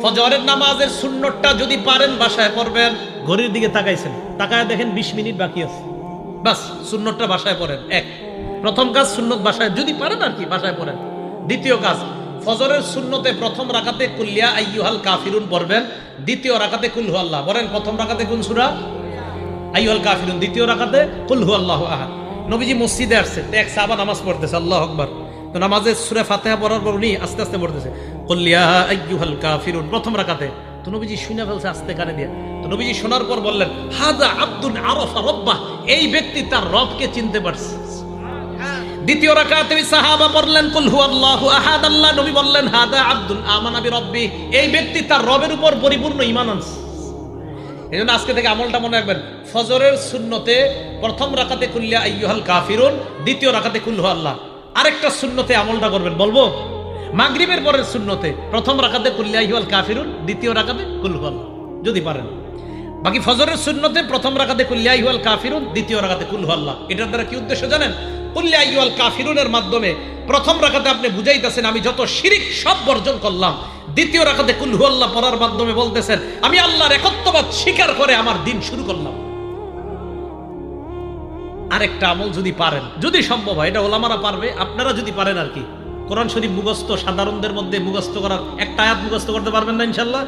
ফজরের নামাজের সুন্নতটা যদি পারেন বাসায় পড়বেন। ঘড়ির দিকে তাকাইছেন, তাকায় দেখেন 20 মিনিট বাকি আছে, বাস সুন্নতটা বাসায় পড়েন। এক, প্রথম কাজ সুন্নত বাসায় যদি পারেন আর কি বাসায় পড়েন। দ্বিতীয় কাজ, ফজরের সুন্নতে প্রথম রাকাতে কুল ইয়া আইয়ুহাল কাফিরুন পড়বেন, দ্বিতীয় রাকাতে কুল হু আল্লাহ। বলেন প্রথম রাকাতে কোন সূরা? আইয়ুহাল কাফিরুন, দ্বিতীয় রাকাতে কুল হু আল্লাহু আহাদ। নবীজি মসজিদে আসছে, এক সাহাবা নামাজ পড়তেছে, আল্লাহু আকবার। তো নামাজে সূরা ফাতিহা পড়ার পর উনি আস্তে আস্তে পড়তেছে কুল ইয়া আইয়ুহাল কাফিরুন প্রথম রাকাতে। তো নবীজি শুনে ফেলছে আস্তে কানে দিয়ে। তো নবীজি শোনার পর বললেন, হাযা আব্দুন আরাফা রাব্বাহ, এই ব্যক্তি তার রবকে চিনতে পারছে। দ্বিতীয় রাকাতে সাহাবা পড়লেন কুল হু আল্লাহু আহাদ, আল্লাহ নবী বললেন হাযা আব্দুন আমানা বিরব্বি, এই ব্যক্তি তার রবের উপর পরিপূর্ণ ঈমান আনছে। এজন্য আজকে থেকে আমলটা মনে রাখবেন, ফজরের সুন্নতে প্রথম রাকাতে কুল ইয়া আইয়ুহাল কাফিরুন, দ্বিতীয় রাকাতে কুল হু আল্লাহ। আরেকটা সুন্নতে আমলটা করবেন, বলবো? মাগরিবের পরের সুন্নতে প্রথম রাকাতে কুল ইয়া আইয়ুহাল কাফিরুন, দ্বিতীয় রাকাতে কুল হু আল্লাহ যদি পারেন। বাকি ফজরের সুন্নতে প্রথম রাকাতে কুল ইয়া আইয়ুহাল কাফিরুন, দ্বিতীয় রাকাতে কুল হু আল্লাহ। এটার দ্বারা কি উদ্দেশ্য জানেন? কুল ইয়া আইয়ুহাল কাফিরুনের মাধ্যমে প্রথম রাকাতে আপনি বুঝাইতেছেন আমি যত শিরিক সব বর্জন করলাম, দ্বিতীয় রাকাতে কুল হু আল্লাহ পড়ার মাধ্যমে বলতেছেন আমি আল্লাহর একত্ববাদ স্বীকার করে আমার দিন শুরু করলাম। আরেকটা আমল যদি পারেন, যদি সম্ভব হয়, এটা ওলামারা পারবে, আপনারা যদি পারেন আর কি, কোরআন শরীফ মুখস্থ সাধারণদের মধ্যে মুখস্থ করার একটা আয়াত মুখস্থ করতে পারবেন না ইনশাআল্লাহ?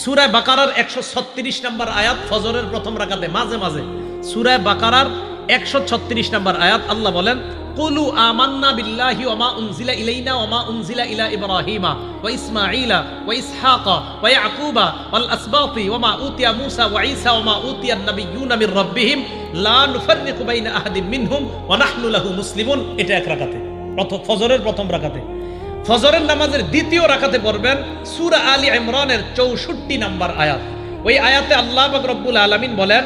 সূরা বাকারার 136 নম্বর আয়াত ফজরের প্রথম রাকাতে মাঝে মাঝে, সূরা বাকারার 136 নম্বর আয়াত আল্লাহ বলেন কুলু আমান্না বিল্লাহি ওয়া মা উনজিলা ইলাইনা ওয়া মা উনজিলা ইলা ইব্রাহিমা ওয়া ইসমাঈলা ওয়া ইসহাকা ওয়া ইয়াকুবা ওয়াল আসবাতি ওয়া মা উতিয়া মূসা ওয়া ঈসা ওয়া মা উতিয়ান নাবিয়্যুনা মির রাব্বিহিম লা নুফাররিকু বাইনা আহাদিন মিনহুম ওয়া নাহনু লাহু মুসলিমুন। এটা এক রাকাতে, ফজরের প্রথম রাকাতে। ফজরের নামাজের দ্বিতীয় রাকাতে পড়বেন সূরা আলী ইমরানের 64 নম্বর আয়াত। ওই আয়াতে আল্লাহ পাক রব্বুল আলামিন বলেন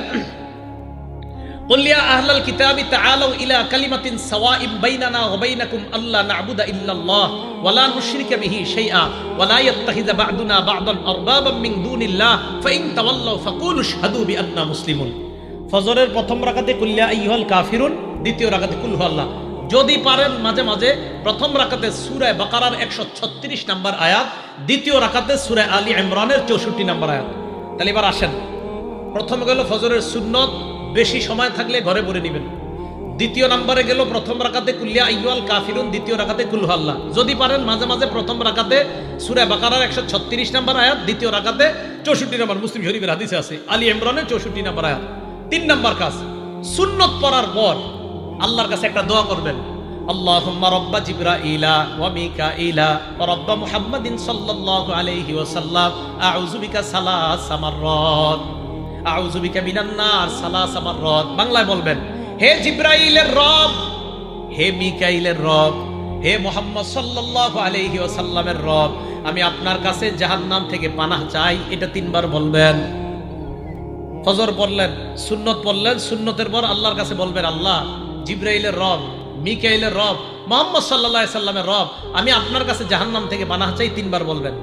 কুল ইয়া আহলাল কিতাবি তাআলাউ ইলা কালিমাতিন সাওয়াইন বাইনানা ওয়া বাইনাকুম আল্লা না'বুদা ইল্লাল্লাহ ওয়া লা নুশরিকা বিহি শাইআ ওয়া লা ইয়াত্তাখিযা বা'দুনা বা'দান আরবাবাম মিন দুনিল্লাহ ফাইন তাওয়াল্লাউ ফাকুলু আশহাদু বিআন্না মুসলিমুন। ফজরের প্রথম রাকাতে কুল ইয়া আইয়ুহাল কাফিরুন, দ্বিতীয় রাকাতে কুল হু আল্লাহ। যদি পারেন মাঝে মাঝে প্রথম রাকাতে সূরা বাকারার 136 নম্বর আয়াত, দ্বিতীয় রাকাতে সূরা আলী ইমরানের 64 নম্বর আয়াত। তাহলে এবার আসেন, প্রথম গেল ফজরের সুন্নত, বেশি সময় থাকলে ঘরে পড়ে নেবেন। দ্বিতীয় নম্বরে গেল প্রথম রাকাতে কুল ইয়া আইয়ুহাল কাফিরুন, দ্বিতীয় রাকাতে কুল হু আল্লাহ। যদি পারেন মাঝে মাঝে প্রথম রাকাতে সূরা বাকারার 136 নম্বর আয়াত, দ্বিতীয় রাকাতে 64 নম্বর, মুসলিম শরীফের হাদিসে আছে আলী ইমরানের 64 নম্বর আয়াত। 3 নম্বর কাজ, সুন্নত পড়ার পর আল্লাহর কাছে একটা দোয়া করবেন, আল্লাহুম্মা রাব্বা জিবরাইলা ওয়া মিকাইলা ওয়া রাব্বা মুহাম্মাদিন সাল্লাল্লাহু আলাইহি ওয়াসাল্লাম আউযু বিকা সালাসা মাররাত আউযু বিকা মিনান নার সালাসা মাররাত। বাংলায় বলবেন, হে জিবরাইলের রব, হে মিকাইলের রব, হে মুহাম্মদ সাল্লাল্লাহু আলাইহি ওয়াসাল্লামের রব, আমি আপনার কাছে জাহান্নাম থেকে পানাহ চাই। এটা 3 বার বলবেন। ফজর পড়লেন, সুন্নত পড়লেন, সুন্নতের পর আল্লাহর কাছে বলবেন আল্লাহ জিবরাইলের রব, মিকাইলের রব, মুহাম্মদ সাল্লাল্লাহু আলাইহি সাল্লামের রব, আমি আপনার কাছে জাহান্নাম থেকে পানাহ চাই। 3 বার বলবেন।